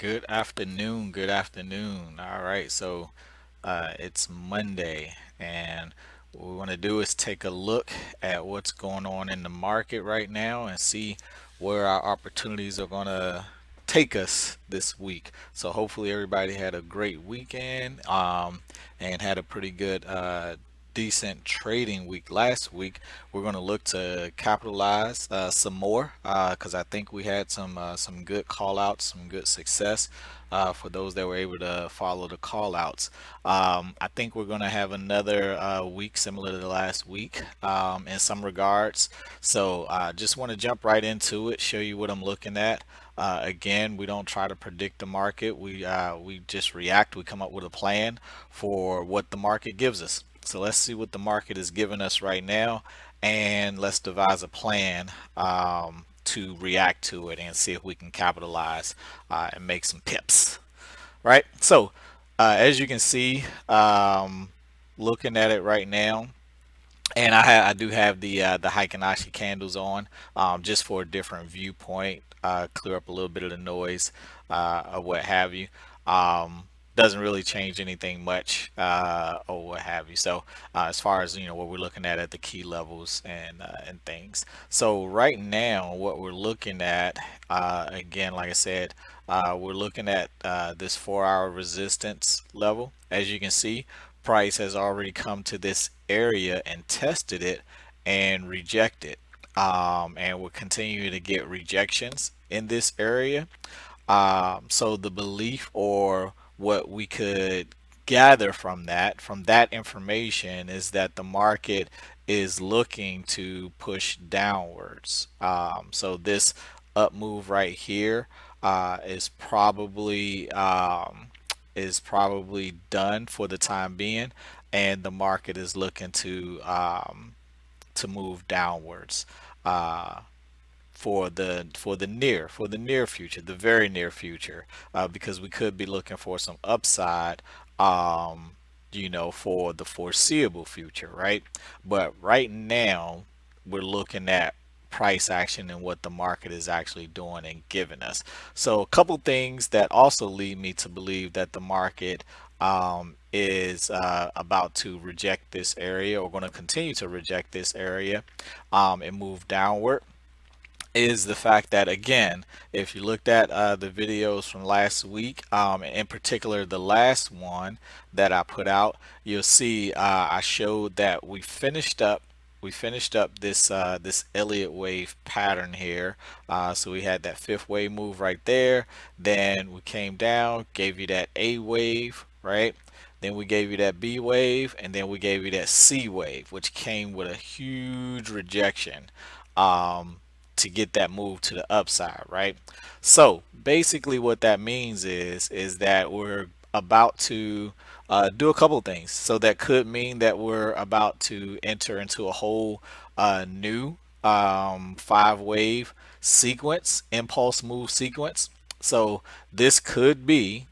Good afternoon. Good afternoon. All right, so it's Monday, and what we want to do is take a look at what's going on in the market right now and see where our opportunities are going to take us this week. So hopefully everybody had a great weekend and had a pretty good decent trading week last week. We're going to look to capitalize some more because I think we had some good call outs, some good success for those that were able to follow the call outs. I think we're going to have another week similar to the last week in some regards. So I just want to jump right into it, show you what I'm looking at. Again, we don't try to predict the market. We just react. We come up with a plan for what the market gives us. So let's see what the market is giving us right now, and let's devise a plan to react to it and see if we can capitalize and make some pips. Right. So as you can see, looking at it right now, and I do have the Heikin candles on just for a different viewpoint, clear up a little bit of the noise or what have you. Doesn't really change anything much or what have you. So as far as what we're looking at the key levels and things. So right now, what we're looking at again, like I said, we're looking at this 4 hour resistance level. As you can see, price has already come to this area and tested it and rejected. And we're continuing to get rejections in this area. So the belief or what we could gather from that information is that the market is looking to push downwards. So this up move right here is probably done for the time being, and the market is looking to move downwards. Uh, for the near future, the very near future, because we could be looking for some upside, for the foreseeable future, right? But right now, we're looking at price action and what the market is actually doing and giving us. So a couple things that also lead me to believe that the market is about to reject this area or going to continue to reject this area and move downward is the fact that, again, if you looked at the videos from last week, in particular the last one that I put out, you'll see I showed that we finished up this Elliott wave pattern here. So we had that fifth wave move right there. Then we came down, gave you that A wave, right? Then we gave you that B wave, and then we gave you that C wave, which came with a huge rejection. Um, to get that move to the upside, right? So basically, what that means is that we're about to do a couple things. So that could mean that we're about to enter into a whole new 5 wave sequence, impulse move sequence. So this could be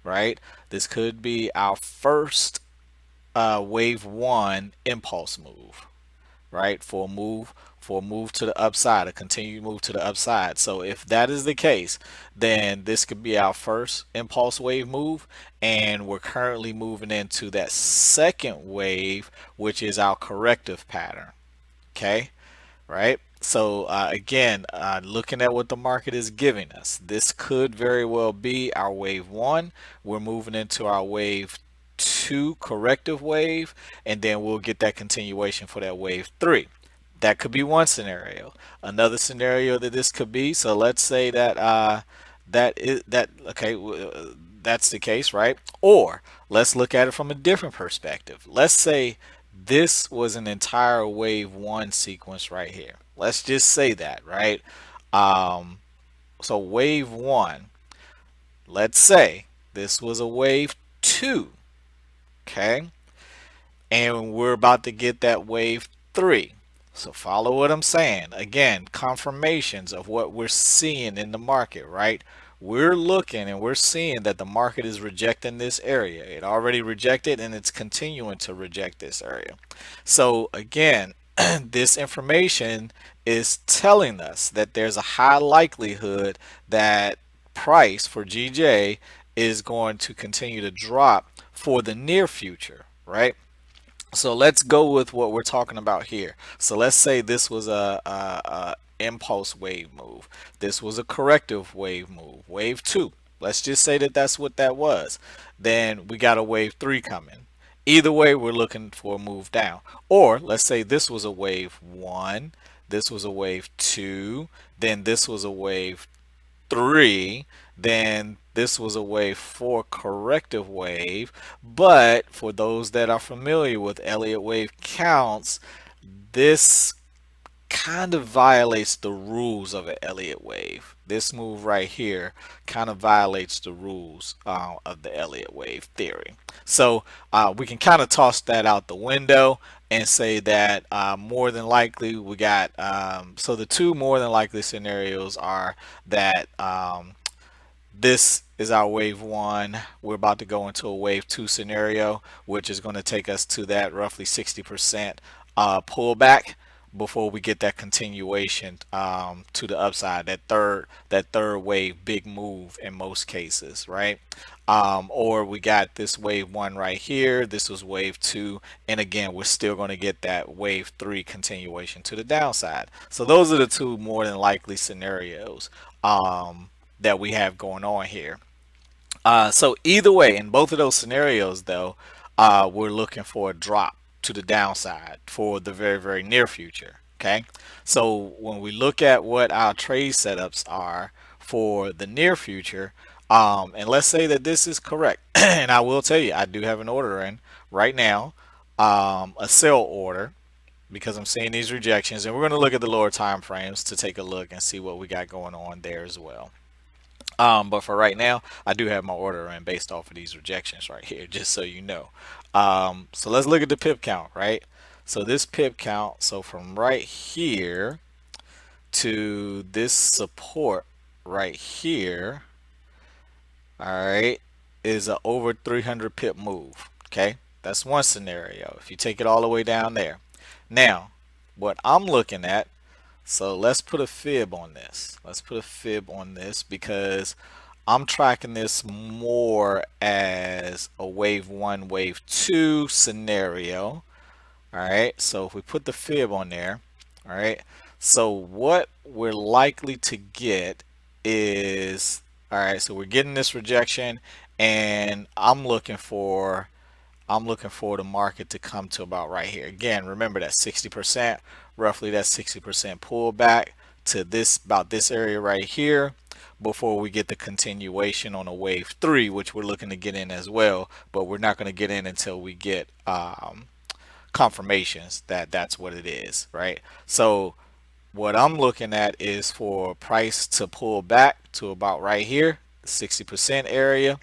right. This could be our first wave one impulse move, right? For a move to the upside, a continued move to the upside. So if that is the case, then this could be our first impulse wave move, and we're currently moving into that second wave, which is our corrective pattern. Okay, right? So again, looking at what the market is giving us, this could very well be our wave one. We're moving into our wave two corrective wave, and then we'll get that continuation for that wave three. That could be one scenario. Another scenario that this could be. So let's say that okay. That's the case, right? Or let's look at it from a different perspective. Let's say this was an entire wave one sequence right here. Let's just say that, right? Um, so wave one, let's say this was a wave two, okay? And we're about to get that wave three. So follow what I'm saying. Again, confirmations of what we're seeing in the market, right? We're looking and we're seeing that the market is rejecting this area. It already rejected and it's continuing to reject this area. So again, this information is telling us that there's a high likelihood that price for GJ is going to continue to drop for the near future, right? So let's go with what we're talking about here. So let's say this was a impulse wave move. This was a corrective wave move, wave two. Let's just say that that's what that was. Then we got a wave three coming. Either way, we're looking for a move down. Or let's say this was a wave one, this was a wave two, then this was a wave three, then this was a wave four corrective wave. But for those that are familiar with Elliott wave counts, this kind of violates the rules of an Elliott wave. This move right here kind of violates the rules of the Elliott wave theory. So we can kind of toss that out the window and say that more than likely we got, so the two more than likely scenarios are that this is our wave one. We're about to go into a wave two scenario, which is going to take us to that roughly 60% pullback before we get that continuation to the upside, that third wave big move in most cases, right? Or we got this wave one right here. This was wave two, and again, we're still going to get that wave three continuation to the downside. So those are the two more than likely scenarios that we have going on here. So either way, in both of those scenarios, though, we're looking for a drop to the downside for the very, very near future. Okay. So when we look at what our trade setups are for the near future, and let's say that this is correct, and I will tell you, I do have an order in right now, a sell order because I'm seeing these rejections, and we're going to look at the lower time frames to take a look and see what we got going on there as well. But for right now, I do have my order in based off of these rejections right here, just so you know. So let's look at the pip count, right? So this pip count, so from right here to this support right here, all right, is a over 300 pip move. Okay, that's one scenario. If you take it all the way down there. Now, what I'm looking at, so let's put a fib on this. Let's put a fib on this because I'm tracking this more as a wave one, wave two scenario. All right, so if we put the fib on there, all right, so what we're likely to get is, all right, so we're getting this rejection, and I'm looking for the market to come to about right here. Again, remember that 60%, roughly that 60% pullback to this, about this area right here, before we get the continuation on a wave three, which we're looking to get in as well, but we're not going to get in until we get confirmations that that's what it is, right? So what I'm looking at is for price to pull back to about right here, 60% area,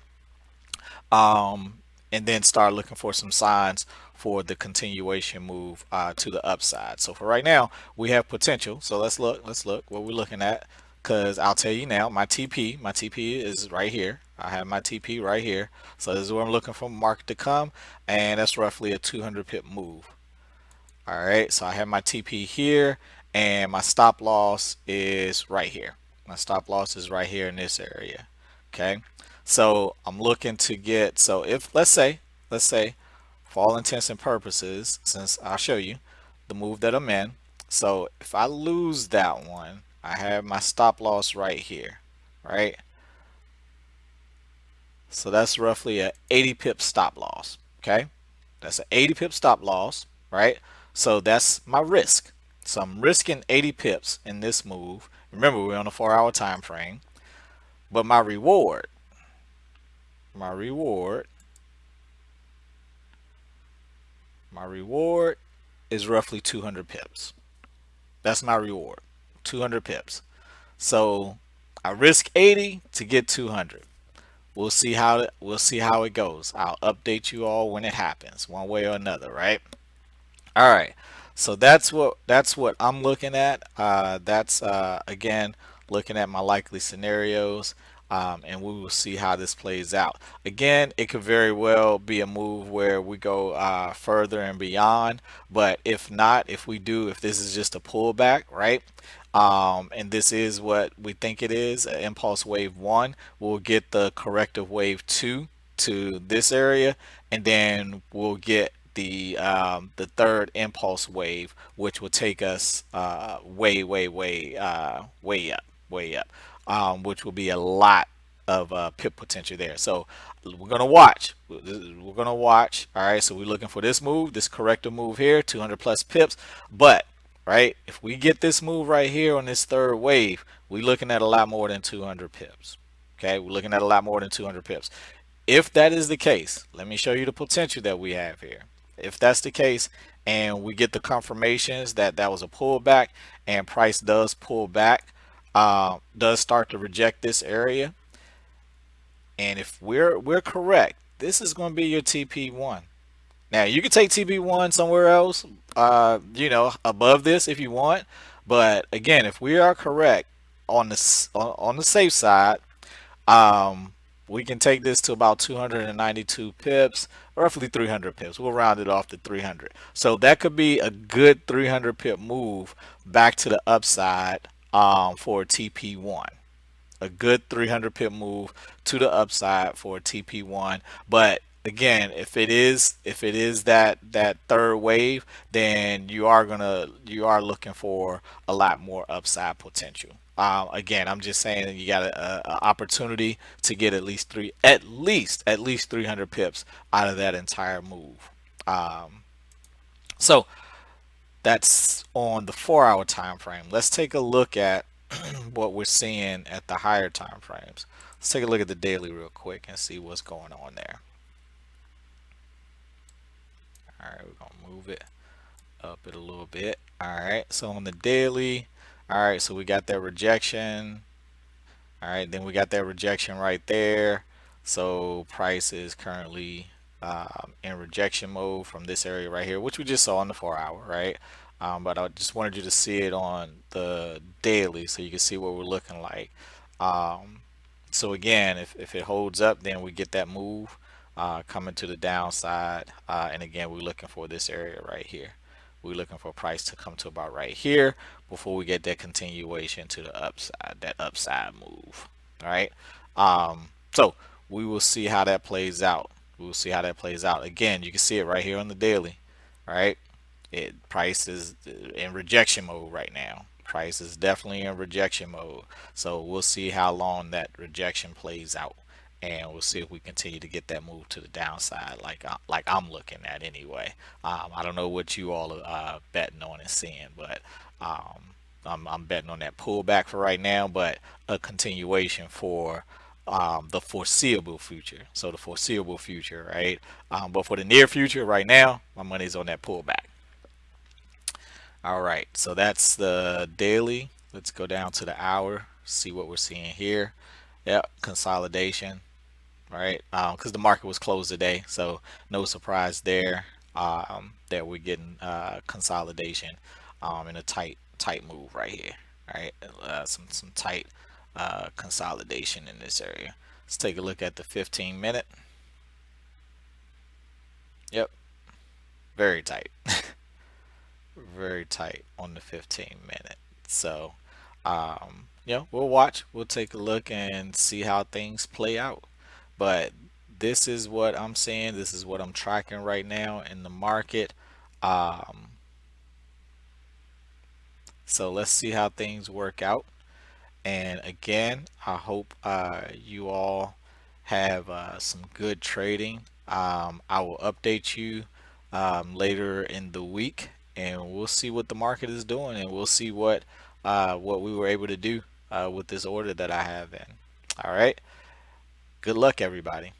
and then start looking for some signs for the continuation move to the upside. So for right now, we have potential. So let's look what we're looking at, because I'll tell you now, my TP is right here. I have my TP right here. So this is where I'm looking for market to come, and that's roughly a 200 pip move. All right, so I have my TP here, and my stop loss is right here. My stop loss is right here in this area. Okay, so I'm looking to get, so if let's say for all intents and purposes, since I'll show you the move that I'm in, so if I lose that one, I have my stop loss right here, right? So that's roughly a 80 pip stop loss. Okay, that's an 80 pip stop loss, right? So that's my risk. So I'm risking 80 pips in this move. Remember, we're on a 4-hour time frame. But my reward, my reward is roughly 200 pips. That's my reward, 200 pips. So I risk 80 to get 200. We'll see how it goes. I'll update you all when it happens, one way or another, right? All right. So that's what I'm looking at. That's again looking at my likely scenarios. and we will see how this plays out. Again, it could very well be a move where we go further and beyond, but if not, if this is just a pullback, right? And this is what we think it is, impulse wave one, we'll get the corrective wave two to this area, and then we'll get the third impulse wave, which will take us way up, which will be a lot of pip potential there. So we're gonna watch. We're gonna watch. All right. So we're looking for this move, this corrective move here, 200 plus pips. But right, if we get this move right here on this third wave, we're looking at a lot more than 200 pips. Okay, we're looking at a lot more than 200 pips. If that is the case, let me show you the potential that we have here. If that's the case, and we get the confirmations that that was a pullback, and price does pull back, does start to reject this area, and if we're correct, this is going to be your TP1. Now you can take TP1 somewhere else, above this if you want, but again, if we are correct on the safe side, um, we can take this to about 292 pips, roughly 300 pips. We'll round it off to 300. So that could be a good 300 pip move back to the upside for TP1. A good 300 pip move to the upside for TP1. But again, if it is that third wave, then you are looking for a lot more upside potential. Again, I'm just saying that you got a opportunity to get at least 300 pips out of that entire move. So that's on the 4 hour time frame. Let's take a look at what we're seeing at the higher time frames. Let's take a look at the daily real quick and see what's going on there. All right, we're gonna move it up it a little bit. All right, so on the daily, all right, so we got that rejection. All right, then we got that rejection right there. So price is currently in rejection mode from this area right here, which we just saw on the 4 hour, right? But I just wanted you to see it on the daily so you can see what we're looking like. Um, so again, if it holds up, then we get that move coming to the downside. And again, we're looking for this area right here. We're looking for price to come to about right here before we get that continuation to the upside, that upside move. All right. So we will see how that plays out. We will see how that plays out. Again, you can see it right here on the daily. All right. Price is in rejection mode right now. Price is definitely in rejection mode. So we'll see how long that rejection plays out, and we'll see if we continue to get that move to the downside, like I'm looking at anyway. I don't know what you all are betting on and seeing, but I'm betting on that pullback for right now, but a continuation for the foreseeable future. So the foreseeable future, right? But for the near future, right now, my money's on that pullback. All right, so that's the daily. Let's go down to the hour, see what we're seeing here. Yep, consolidation, right? Because the market was closed today, so no surprise there that we're getting consolidation in a tight move right here, right? Some tight consolidation in this area. Let's take a look at the 15 minute. Yep, very tight. Very tight on the 15 minute. So, we'll watch. We'll take a look and see how things play out. But this is what I'm seeing. This is what I'm tracking right now in the market. Um, so let's see how things work out. And again, I hope you all have some good trading. I will update you later in the week, and we'll see what the market is doing, and we'll see what we were able to do with this order that I have in. All right. Good luck, everybody.